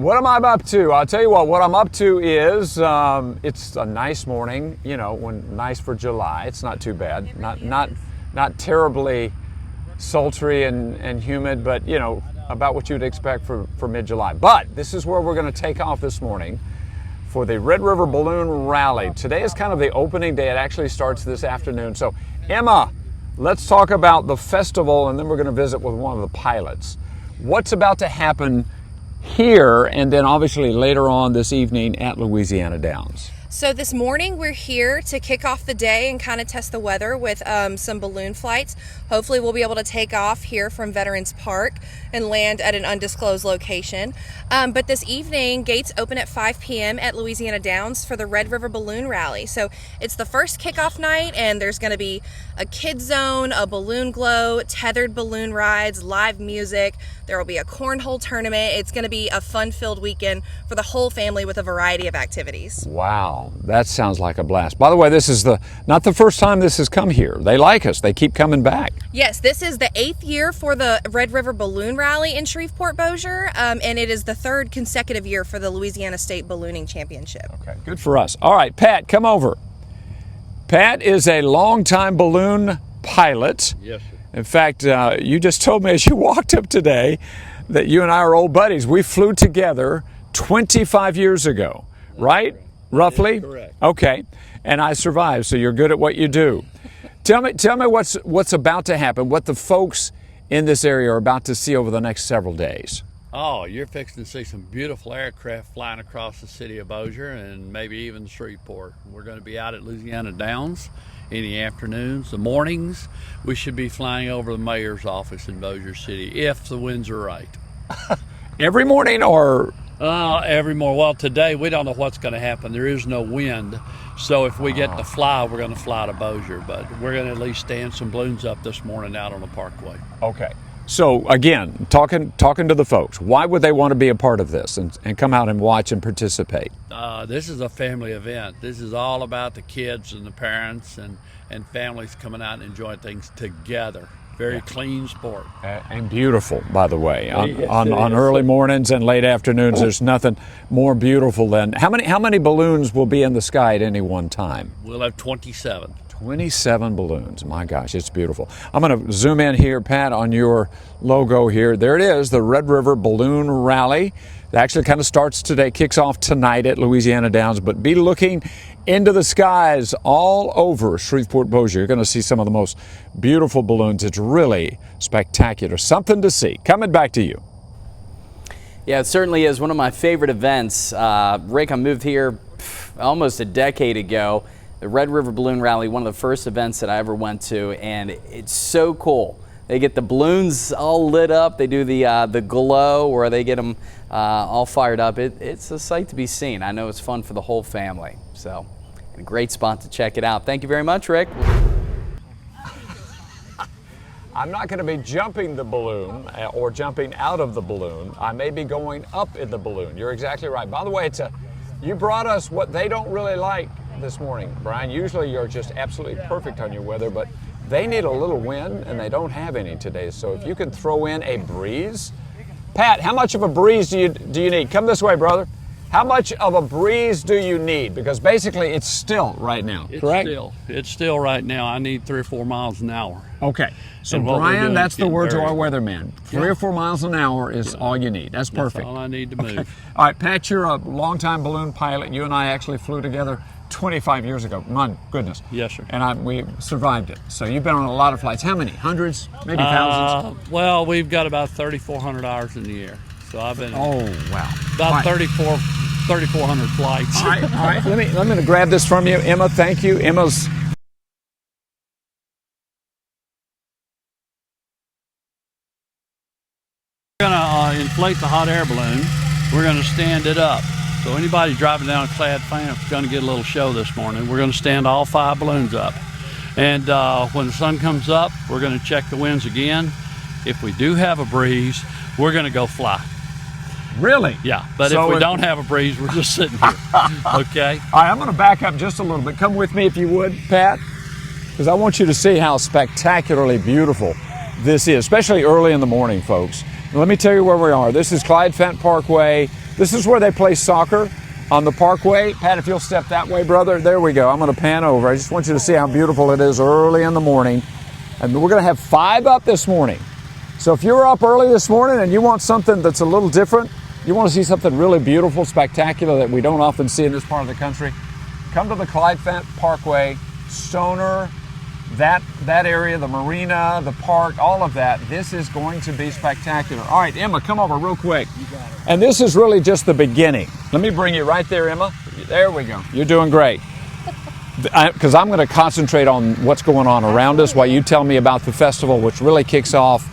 what am I up to? I'll tell you what I'm up to is it's a nice morning, you know, nice for July. It's not too bad. Not terribly sultry and humid, but you know, about what you'd expect for mid-July. But this is where we're going to take off this morning for the Red River Balloon Rally. Today is kind of the opening day. It actually starts this afternoon. So Emma, let's talk about the festival, and then we're going to visit with one of the pilots. What's about to happen here, and then obviously later on this evening at Louisiana Downs? So this morning we're here to kick off the day and kind of test the weather with some balloon flights. Hopefully we'll be able to take off here from Veterans Park and land at an undisclosed location. But this evening, gates open at 5 p.m. at Louisiana Downs for the Red River Balloon Rally. So it's the first kickoff night, and there's going to be a kid zone, a balloon glow, tethered balloon rides, live music. There will be a cornhole tournament. It's going to be a fun-filled weekend for the whole family with a variety of activities. Wow, that sounds like a blast. By the way, this is not the first time this has come here. They like us. They keep coming back. Yes, this is the 8th year for the Red River Balloon Rally in Shreveport-Bossier, and it is the 3rd consecutive year for the Louisiana State Ballooning Championship. Okay, good for us. All right, Pat, come over. Pat is a longtime balloon pilot. Yes, sir. In fact, you just told me as you walked up today that you and I are old buddies. We flew together 25 years ago, right? Roughly? Correct. Okay. And I survived, so you're good at what you do. Tell me what's about to happen, what the folks in this area are about to see over the next several days. Oh, you're fixing to see some beautiful aircraft flying across the city of Bossier and maybe even Shreveport. We're going to be out at Louisiana Downs in the afternoons. The mornings, we should be flying over the mayor's office in Bossier City if the winds are right. Every morning or? Every morning. Well, today we don't know what's going to happen. There is no wind. So if we get to fly, we're going to fly to Bossier. But we're going to at least stand some balloons up this morning out on the parkway. Okay. So again, talking to the folks, why would they want to be a part of this and come out and watch and participate? This is a family event. This is all about the kids and the parents and families coming out and enjoying things together. Very clean sport. And beautiful, by the way. Yes, on early mornings and late afternoons, there's nothing more beautiful than... How many balloons will be in the sky at any one time? We'll have 27. 27 balloons. My gosh, it's beautiful. I'm going to zoom in here, Pat, on your logo here. There it is, the Red River Balloon Rally. It actually kind of starts today, kicks off tonight at Louisiana Downs, but be looking into the skies all over Shreveport-Bossier. You're going to see some of the most beautiful balloons. It's really spectacular. Something to see. Coming back to you. Yeah, it certainly is one of my favorite events. Rick, I moved here almost a decade ago. The Red River Balloon Rally, one of the first events that I ever went to, and it's so cool. They get the balloons all lit up. They do the glow, where they get them all fired up. It's a sight to be seen. I know it's fun for the whole family. So, a great spot to check it out. Thank you very much, Rick. I'm not going to be jumping the balloon or jumping out of the balloon. I may be going up in the balloon. You're exactly right. By the way, you brought us what they don't really like this morning, Brian. Usually you're just absolutely perfect on your weather, but they need a little wind, and they don't have any today. So if you can throw in a breeze. Pat, how much of a breeze do you need? Come this way, brother. How much of a breeze do you need? Because basically it's still right now, correct? It's still right now. I need 3 or 4 miles an hour. Okay. So Brian, that's the word to our weatherman. 3 or 4 miles an hour is all you need. That's perfect. That's all I need to move. Okay. All right, Pat, you're a longtime balloon pilot. You and I actually flew together 25 years ago. My goodness. Yes, sir. And we survived it. So you've been on a lot of flights. How many? Hundreds? Maybe thousands? Well, we've got about 3,400 hours in the air. So I've been wow. About 3,400 flights. All right. Let me grab this from you. Emma, thank you. Emma's... We're going to inflate the hot air balloon. We're going to stand it up. So anybody driving down Clad Famp is going to get a little show this morning. We're going to stand all 5 balloons up. And when the sun comes up, we're going to check the winds again. If we do have a breeze, we're going to go fly. Really? Yeah, but if we don't have a breeze, we're just sitting here. Okay? All right, I'm going to back up just a little bit. Come with me if you would, Pat, because I want you to see how spectacularly beautiful this is, especially early in the morning, folks. Let me tell you where we are. This is Clyde Fent Parkway. This is where they play soccer on the parkway. Pat, if you'll step that way, brother. There we go. I'm going to pan over. I just want you to see how beautiful it is early in the morning. And we're going to have 5 up this morning. So if you're up early this morning and you want something that's a little different, you want to see something really beautiful, spectacular that we don't often see in this part of the country, come to the Clyde Fant Parkway, Stoner, that area, the marina, the park, all of that. This is going to be spectacular. All right, Emma, come over real quick. And this is really just the beginning. Let me bring you right there, Emma. There we go. You're doing great. Because I'm going to concentrate on what's going on around us while you tell me about the festival, which really kicks off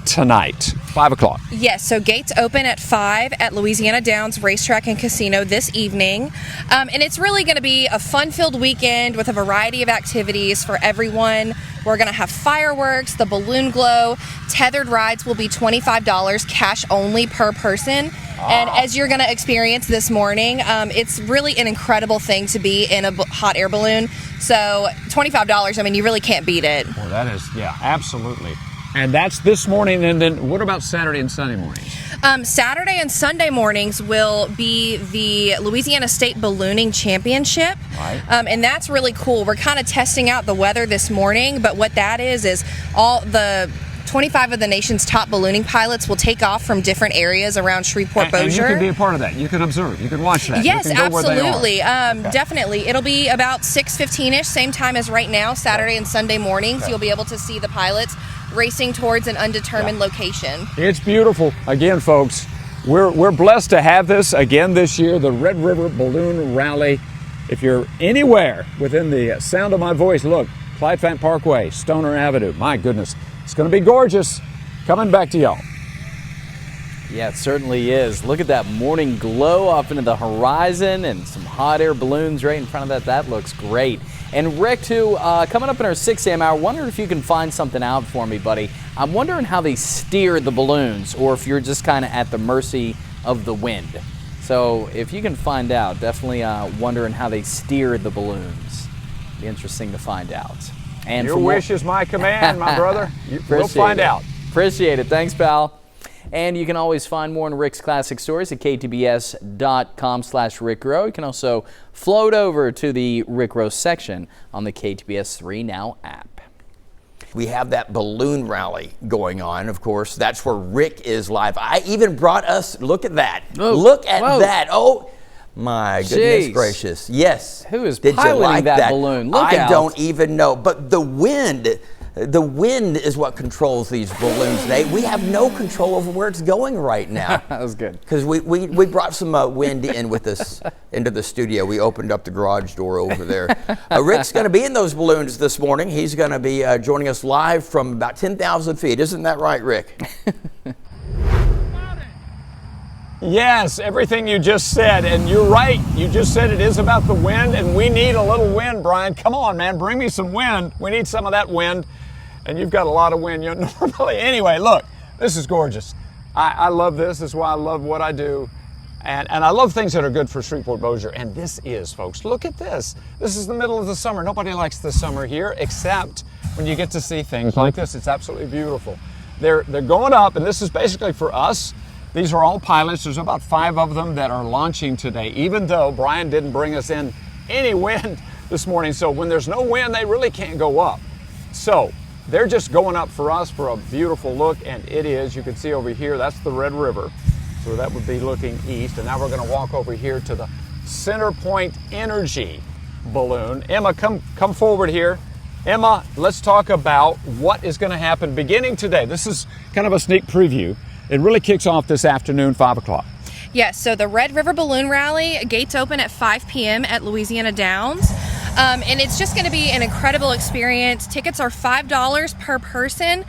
tonight, 5 o'clock. Yes, so gates open at 5 at Louisiana Downs Racetrack and Casino this evening. And it's really going to be a fun-filled weekend with a variety of activities for everyone. We're going to have fireworks, the balloon glow, tethered rides will be $25, cash only per person. And as you're going to experience this morning, it's really an incredible thing to be in a hot air balloon. So $25, I mean, you really can't beat it. Well, that is, yeah, absolutely. And that's this morning, and then what about Saturday and Sunday mornings? Saturday and Sunday mornings will be the Louisiana State Ballooning Championship. Right. And that's really cool. We're kind of testing out the weather this morning, but what that is all the 25 of the nation's top ballooning pilots will take off from different areas around Shreveport Bossier. And you can be a part of that. You can observe. You can watch that. Yes, you can go absolutely. Where they are. Definitely. It'll be about 6:15ish, same time as right now, Saturday and Sunday mornings. Okay. You'll be able to see the pilots racing towards an undetermined location. It's beautiful. Again, folks, we're blessed to have this again this year, the Red River Balloon Rally. If you're anywhere within the sound of my voice, look, Clyde Fant Parkway, Stoner Avenue. My goodness, it's going to be gorgeous. Coming back to y'all. Yeah, it certainly is. Look at that morning glow off into the horizon and some hot air balloons right in front of that. That looks great. And Rick, too, coming up in our 6 a.m. hour, wondering if you can find something out for me, buddy. I'm wondering how they steer the balloons or if you're just kind of at the mercy of the wind. So if you can find out, definitely wondering how they steer the balloons. Be interesting to find out. And Your wish is my command, my brother. We'll find out. Appreciate it. Thanks, pal. And you can always find more on Rick's Classic Stories at ktbs.com/Rick Rowe. You can also float over to the Rick Rowe section on the KTBS 3 Now app. We have that balloon rally going on, of course. That's where Rick is live. I even brought us, look at that. Whoa. Look at Whoa. that. Oh, my goodness Jeez. gracious. Yes. Who is Did you piloting like that balloon? Look I out. don't even know. But the wind is what controls these balloons, Nate. We have no control over where it's going right now. That was good. Because we brought some wind in with us into the studio. We opened up the garage door over there. Rick's going to be in those balloons this morning. He's going to be joining us live from about 10,000 feet. Isn't that right, Rick? Yes, everything you just said, and you're right. You just said it is about the wind, and we need a little wind, Brian. Come on, man, bring me some wind. We need some of that wind, and you've got a lot of wind. You normally, anyway. Look, this is gorgeous. I love this. This is why I love what I do, and I love things that are good for Shreveport Bossier. And this is, folks. Look at this. This is the middle of the summer. Nobody likes the summer here, except when you get to see things like this. It's absolutely beautiful. They're going up, and this is basically for us. These are all pilots. There's about 5 of them that are launching today, even though Brian didn't bring us in any wind this morning. So when there's no wind, they really can't go up. So they're just going up for us for a beautiful look, and it is. You can see over here, that's the Red River. So that would be looking east. And now we're going to walk over here to the Center Point Energy balloon. Emma, come forward here. Emma, let's talk about what is going to happen beginning today. This is kind of a sneak preview. It really kicks off this afternoon, 5 o'clock. Yes, so the Red River Balloon Rally, gates open at 5 p.m. at Louisiana Downs. And it's just going to be an incredible experience. Tickets are $5 per person.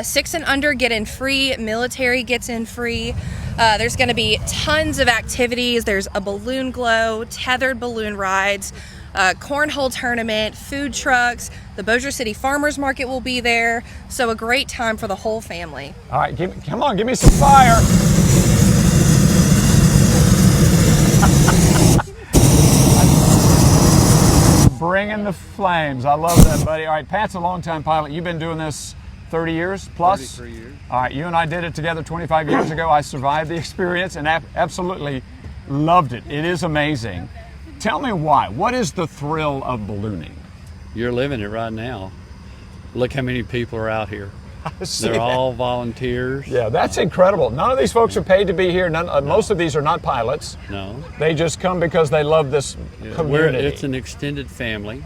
6 and under get in free. Military gets in free. There's going to be tons of activities. There's a balloon glow, tethered balloon rides, cornhole tournament, food trucks. The Bossier City Farmers Market will be there. So a great time for the whole family. All right, come on, give me some fire. Bringing the flames. I love that, buddy. All right, Pat's a longtime pilot. You've been doing this 30 years plus? 33 years. All right, you and I did it together 25 years ago. I survived the experience, and absolutely, Loved it. It is amazing. Tell me why. What is the thrill of ballooning? You're living it right now. Look how many people are out here. See They're that? all volunteers. Yeah, that's incredible. None of these folks are paid to be here. Most of these are not pilots. No. They just come because they love this community. It's an extended family,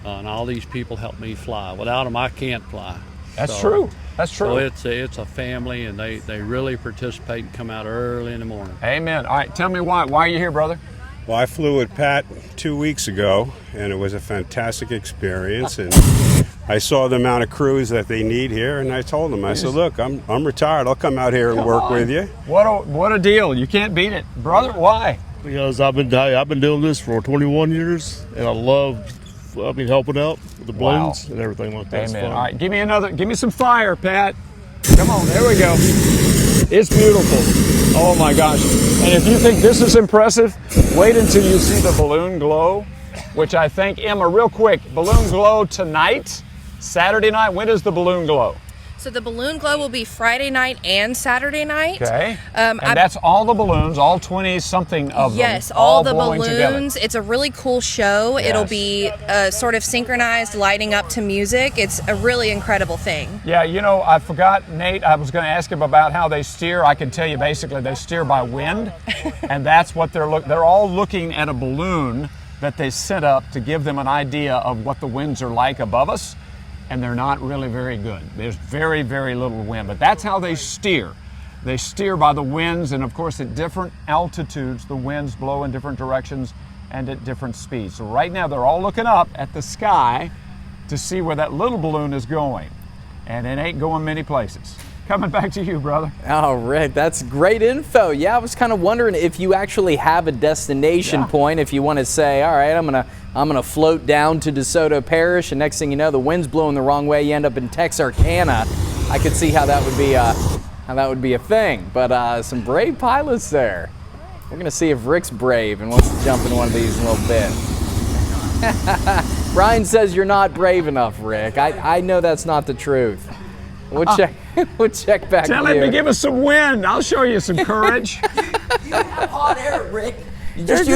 and all these people help me fly. Without them, I can't fly. That's true. That's true. So it's a family, and they really participate and come out early in the morning. Amen. All right, tell me why. Why are you here, brother? Well, I flew with Pat 2 weeks ago, and it was a fantastic experience. And I saw the amount of crews that they need here, and I told them, I said, look, I'm retired. I'll come out here and work with you. What a deal. You can't beat it. Brother, why? Because I've been doing this for 21 years, and I love helping out with the balloons and everything like that. Amen. All right, give me some fire, Pat. Come on, there we go. It's beautiful. Oh my gosh. And if you think this is impressive, wait until you see the balloon glow, which I think, Emma, real quick, balloon glow tonight, Saturday night. When does the balloon glow? So the balloon glow will be Friday night and Saturday night. Okay. And that's all the balloons, all 20-something of them. Yes, all the blowing balloons. together. It's a really cool show. Yes. It'll be sort of synchronized, lighting up to music. It's a really incredible thing. Yeah, you know, I forgot, Nate, I was going to ask him about how they steer. I can tell you basically they steer by wind, and that's what they're all looking at a balloon that they set up to give them an idea of what the winds are like above us, and they're not really very good. There's very, very little wind, but that's how they steer. They steer by the winds, and of course at different altitudes, the winds blow in different directions and at different speeds. So right now they're all looking up at the sky to see where that little balloon is going, and it ain't going many places. Coming back to you, brother. Oh, Rick, that's great info. Yeah, I was kind of wondering if you actually have a destination point. If you want to say, all right, I'm gonna float down to DeSoto Parish, and next thing you know, the wind's blowing the wrong way. You end up in Texarkana. I could see how that would be a thing. But some brave pilots there. We're gonna see if Rick's brave and wants to jump in one of these in a little bit. Brian says you're not brave enough, Rick. I know that's not the truth. We'll check. We'll check back. Tell with him you. to give us some wind. I'll show you some courage. You have hot air, Rick. Use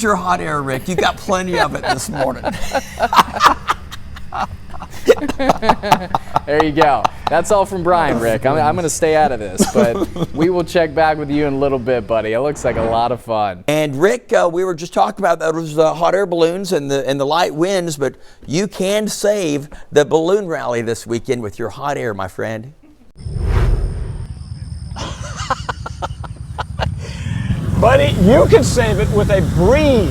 your hot air, Rick. You got plenty of it this morning. There you go. That's all from Brian, Rick. I'm going to stay out of this, but we will check back with you in a little bit, buddy. It looks like a lot of fun. And Rick, we were just talking about those hot air balloons and the light winds, but you can save the balloon rally this weekend with your hot air, my friend. Buddy, you can save it with a breeze.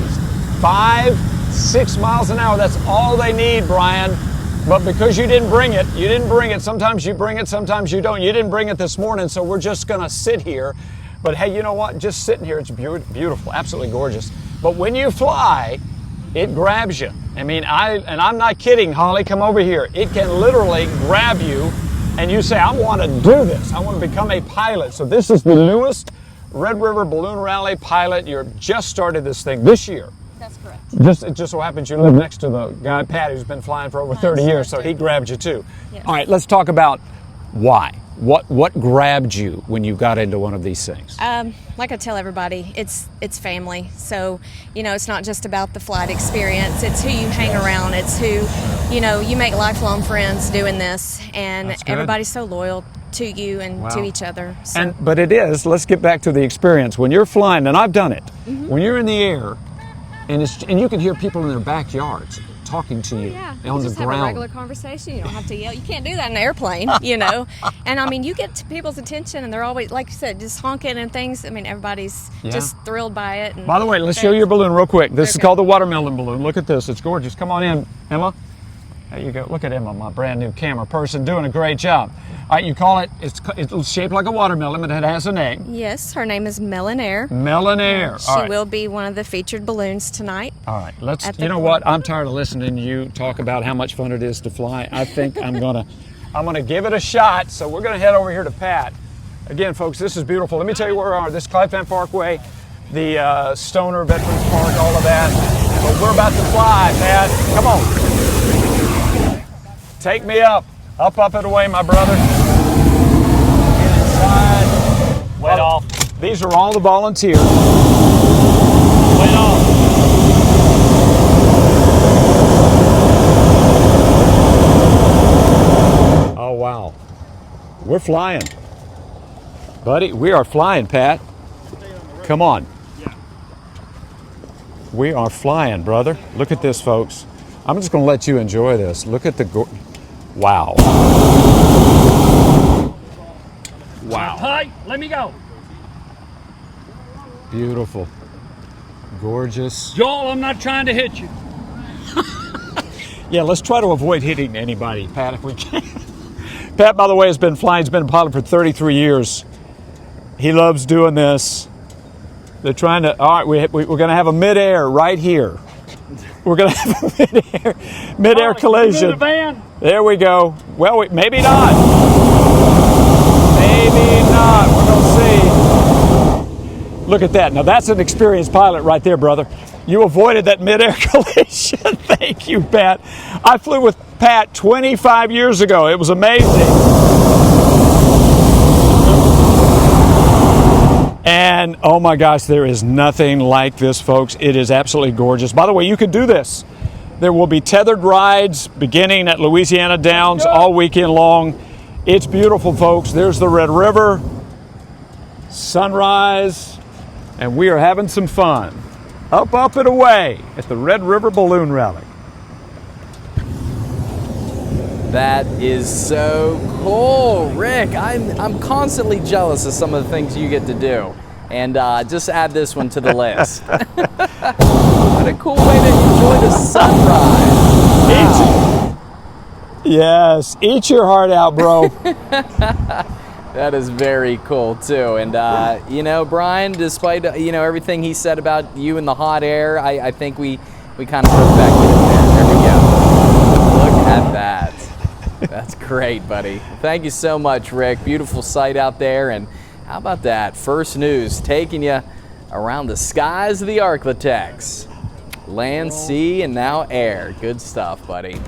5-6 miles an hour. That's all they need, Brian. But because you didn't bring it. Sometimes you bring it, sometimes you don't. You didn't bring it this morning, so we're just going to sit here. But hey, you know what? Just sitting here, it's beautiful, absolutely gorgeous. But when you fly, it grabs you. I mean, I'm not kidding, Holly, come over here. It can literally grab you, and you say, I want to do this. I want to become a pilot. So this is the newest Red River Balloon Rally pilot. You just started this thing this year. That's correct. It just so happens you live next to the guy, Pat, who's been flying for over 30 years, so he grabbed you too. Yes. All right, let's talk about why. What grabbed you when you got into one of these things? Like I tell everybody, it's family. So, it's not just about the flight experience. It's who you hang around. It's who, you make lifelong friends doing this, and That's good. everybody's so loyal to you and to each other. So. But it is, let's get back to the experience. When you're flying, and I've done it, when you're in the air, and you can hear people in their backyards talking to you on the just ground. have a regular conversation. You don't have to yell. You can't do that in an airplane, And I mean, you get to people's attention, and they're always, like you said, just honking and things. I mean, everybody's just thrilled by it. And By the way, let's show you your balloon real quick. This is called the watermelon balloon. Look at this. It's gorgeous. Come on in, Emma. There you go. Look at Emma, my brand new camera person, doing a great job. All right, you call it, it's shaped like a watermelon, but it has a name. Yes, her name is Melanair. Melanair. She will be one of the featured balloons tonight. All right, you know what? I'm tired of listening to you talk about how much fun it is to fly. I think I'm gonna give it a shot. So we're gonna head over here to Pat. Again, folks, this is beautiful. Let me tell you where we are. This is Clive Fan Parkway, the Stoner Veterans Park, all of that. But we're about to fly, Pat. Come on. Take me up and away, my brother. Get inside. Wet all off. These are all the volunteers. Wait off. Oh, wow. We're flying. Buddy, we are flying, Pat. Come on. We are flying, brother. Look at this, folks. I'm just going to let you enjoy this. Look at the wow. Wow. Hi, let me go. Beautiful. Gorgeous. Joel, I'm not trying to hit you. Yeah, let's try to avoid hitting anybody, Pat, if we can. Pat, by the way, has been flying. He's been a pilot for 33 years. He loves doing this. They're trying to, all right, we're going to have a midair right here. We're going to have a midair collision. The van. There we go. Well, maybe not. Maybe not. We're going to see. Look at that. Now, that's an experienced pilot right there, brother. You avoided that midair collision. Thank you, Pat. I flew with Pat 25 years ago. It was amazing. And oh my gosh, there is nothing like this, folks. It is absolutely gorgeous. By the way, you can do this. There will be tethered rides beginning at Louisiana Downs all weekend long. It's beautiful, folks. There's the Red River, sunrise, and we are having some fun. Up, and away at the Red River Balloon Rally. That is so cool, Rick. I'm constantly jealous of some of the things you get to do, and just add this one to the list. What a cool way to enjoy the sunrise. Wow. Yes, eat your heart out, bro. That is very cool too, and you know, Brian, despite everything he said about you in the hot air, I think we kind of perfected it there. There we go. Look at that. That's great, buddy. Thank you so much, Rick. Beautiful sight out there. And how about that? First news taking you around the skies of the Arklatex. Land, sea, and now air. Good stuff, buddy.